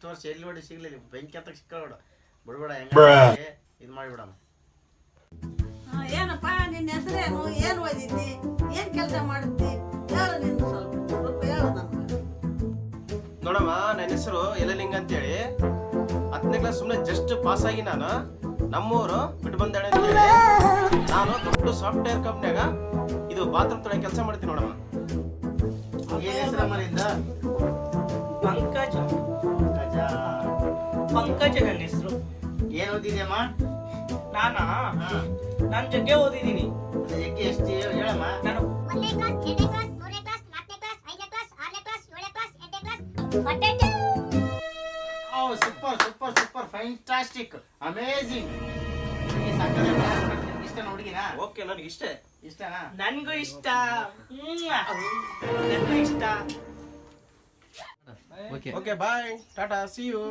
ವರ್ಷ ಎಲ್ಲಿ ನೋಡಿ ಸಿಗ್ಲಿ ಬೆಂಕಿ ಹತ್ತಕ್ಕೆ ಸಿಕ್ಕಬೇಡ ಬಿಡ್ಬೇಡ ಹೆಂಗ ಇದು ಮಾಡಿಬಿಡಣ. ಏನಪ್ಪ ನಿನ್ನ ಹೆಸರೇನು, ಏನು ಓದಿದ್ದಿ, ಏನು ಕೆಲಸ ಮಾಡುತ್ತಿ ಹೇಳು. ನಿನ್ನ ಸ್ವಲ್ಪ ಹೇಳು ನಮ್ಗೆ. ನೋಡಮ್ಮ, ನನ್ನ ಹೆಸರು ಯಲಲಿಂಗ ಅಂತೇಳಿ 10ನೇ ಕ್ಲಾಸ್ ಸುಮ್ಮನೆ ಜಸ್ಟ್ ಪಾಸ್ ಆಗಿ ನಾನು ನಮ್ಮೂರು ಬಿಟ್ಟು ಬಂದೇಳೆ ಅಂತೇಳಿ ನಾನು ದೊಡ್ಡ ಸಾಫ್ಟ್ವೇರ್ ಕಂಪ್ನಿಯಾಗ ಇದು ಬಾತ್ರೂಮ್ ತೊಳೆ ಕೆಲಸ ಮಾಡ್ತೀನಿ ನೋಡಮ್ಮ. ಏನ್ ಹೆಸರಮ್ಮ ನಿಂದ? ಪಂಕಜ ನನ್ನ ಹೆಸರು. ಏನ್ ಓದಿದ್ಯಮ್ಮ? ನಾನಾ ನಾನು ಜಗ್ಗೆ ಓದಿದ್ದೀನಿ. ಜಗ್ಗಿ ಎಷ್ಟು ಹೇಳಮ್ಮ? ನಾನು 1ನೇ ಕ್ಲಾಸ್ 2ನೇ ಕ್ಲಾಸ್ 3ನೇ ಕ್ಲಾಸ್ 4ನೇ ಕ್ಲಾಸ್ 5ನೇ ಕ್ಲಾಸ್ 6ನೇ ಕ್ಲಾಸ್ 7ನೇ ಕ್ಲಾಸ್ 8ನೇ class. Super super super fantastic amazing. ಇಷ್ಟ ಹುಡುಗಿನಾ? ಓಕೆ, ನನಗೆ ಇಷ್ಟನಾ? ನನ್ಗೂ ಇಷ್ಟ. ನನ್ಗೂ ಇಷ್ಟ. Okay bye, ta-ta, see you.